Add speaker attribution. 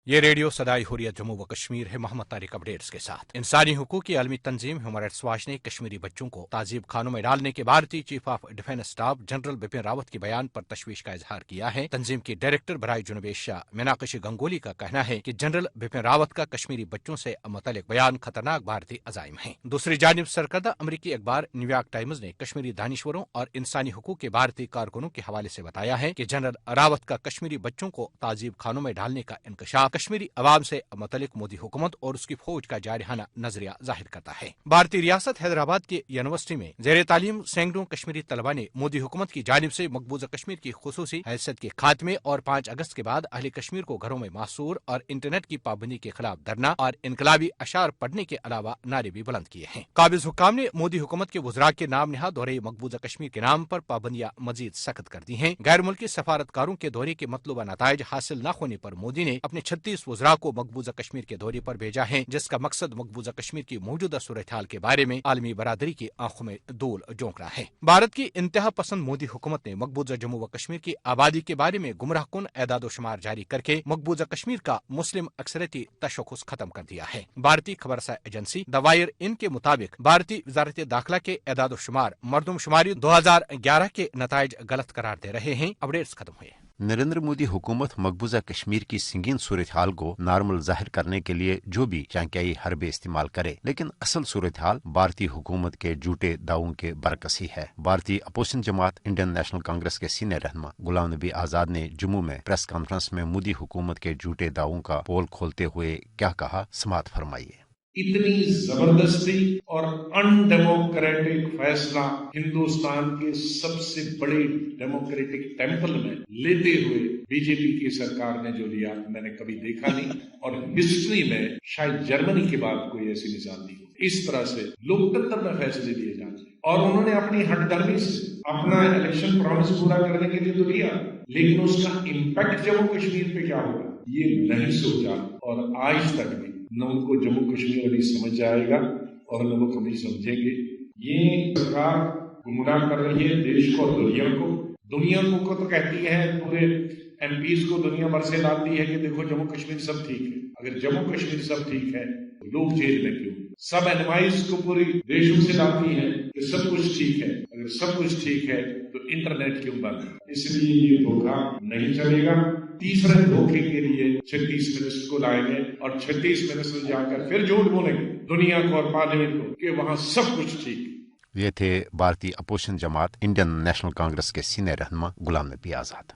Speaker 1: یہ ریڈیو صدائے حریت جموں و کشمیر ہے محمد طارق اپڈیٹس کے ساتھ۔ انسانی حقوق کی عالمی تنظیم ہیومن رائٹس واچ نے کشمیری بچوں کو تعذیب خانوں میں ڈالنے کے بھارتی chief of defence staff general Bipin Rawat کے بیان پر تشویش کا اظہار کیا ہے۔ تنظیم کی ڈائریکٹر برائے جنوب ایشیا میناکشی گنگولی کا کہنا ہے کہ جنرل بپن راوت کا کشمیری بچوں سے متعلق بیان خطرناک بھارتی عزائم ہیں۔ دوسری جانب سرکردہ امریکی اخبار نیویارک ٹائمز نے کشمیری دانشوروں اور انسانی حقوق کے بھارتی کارکنوں کے حوالے سے بتایا ہے کہ جنرل راوت کا کشمیری بچوں کو تعذیب خانوں میں ڈالنے کا انکشاف کشمیری عوام سے متعلق مودی حکومت اور اس کی فوج کا جارحانہ نظریہ ظاہر کرتا ہے۔ بھارتی ریاست حیدرآباد کی یونیورسٹی میں زیر تعلیم سینکڑوں کشمیری طلباء نے مودی حکومت کی جانب سے مقبوضہ کشمیر کی خصوصی حیثیت کے خاتمے اور 5 اگست کے بعد اہل کشمیر کو گھروں میں محصور اور انٹرنیٹ کی پابندی کے خلاف دھرنا اور انقلابی اشعار پڑھنے کے علاوہ نعرے بھی بلند کیے ہیں۔ قابض حکام نے مودی حکومت کے وزراء کے نام نہاد دورے مقبوضہ کشمیر کے نام پر پابندیاں مزید سخت کر دی ہیں۔ غیر ملکی سفارتکاروں کے دورے کے مطلوبہ نتائج حاصل نہ ہونے پر مودی نے اپنے 36 وزراء کو مقبوضہ کشمیر کے دورے پر بھیجا ہے، جس کا مقصد مقبوضہ کشمیر کی موجودہ صورتحال کے بارے میں عالمی برادری کی آنکھوں میں دھول جھونکنا ہے۔ بھارت کی انتہا پسند مودی حکومت نے مقبوضہ جموں و کشمیر کی آبادی کے بارے میں گمراہ کن اعداد و شمار جاری کر کے مقبوضہ کشمیر کا مسلم اکثریتی تشخص ختم کر دیا ہے۔ بھارتی خبرساں ایجنسی دا وائر ان کے مطابق بھارتی وزارت داخلہ کے اعداد و شمار مردم شماری 2011 کے نتائج غلط قرار دے رہے ہیں۔ اپڈیٹس ختم ہوئے۔
Speaker 2: نریندر مودی حکومت مقبوضہ کشمیر کی سنگین صورتحال کو نارمل ظاہر کرنے کے لیے جو بھی چانکیائی حربے استعمال کرے، لیکن اصل صورتحال بھارتی حکومت کے جھوٹے دعووں کے برعکس ہی ہے۔ بھارتی اپوزیشن جماعت انڈین نیشنل کانگریس کے سینئر رہنما غلام نبی آزاد نے جموں میں پریس کانفرنس میں مودی حکومت کے جھوٹے دعووں کا پول کھولتے ہوئے کیا کہا، سماعت فرمائیے۔
Speaker 3: اتنی زبردستی اور ان ڈیموکریٹک فیصلہ ہندوستان کے سب سے بڑے ڈیموکریٹک ٹیمپل میں لیتے ہوئے بی جے پی کی سرکار نے جو لیا میں نے کبھی دیکھا نہیں، اور ہسٹری میں شاید جرمنی کے بعد کوئی ایسی مثال نہیں ہو۔ اس طرح سے لوکتنتر میں فیصلے لیے جاتے ہیں، اور انہوں نے اپنی ہٹ درمی سے اپنا الیکشن پرومس پورا کرنے کے لیے تو لیا، لیکن اس کا امپیکٹ جموں کشمیر پہ کیا ہوگا یہ نہیں سوچا، اور آج تک بھی نہ ان کو جموں کشمیر ابھی سمجھ آئے گا اور نہ وہ کبھی سمجھیں گے۔ یہ سرکار گمراہ کر رہی ہے دیش کو اور دنیا کو تو کہتی ہے، پورے ایم پیز کو دنیا بھر سے لاتی ہے کہ دیکھو جموں کشمیر سب ٹھیک ہے۔ اگر جموں کشمیر سب ٹھیک ہے تو لوگ جیل میں کیوں؟ سب اینوائز کو پوری دیشوں سے لاتی ہے کہ سب کچھ ٹھیک ہے، اگر سب کچھ ٹھیک ہے تو انٹرنیٹ کیوں بند ہے؟ اس لیے یہ دھوکہ نہیں چلے گا۔ تیسرے دھوکے کے لیے 36 منسٹر کو لائیں گے، اور 36 منسٹر جا کر پھر جھوٹ بولیں گے دنیا کو اور پارلیمنٹ کو کہ وہاں سب کچھ ٹھیک ہے۔
Speaker 2: یہ تھے بھارتی اپوزیشن جماعت انڈین نیشنل کانگریس کے سینئر رہنما غلام نبی آزاد۔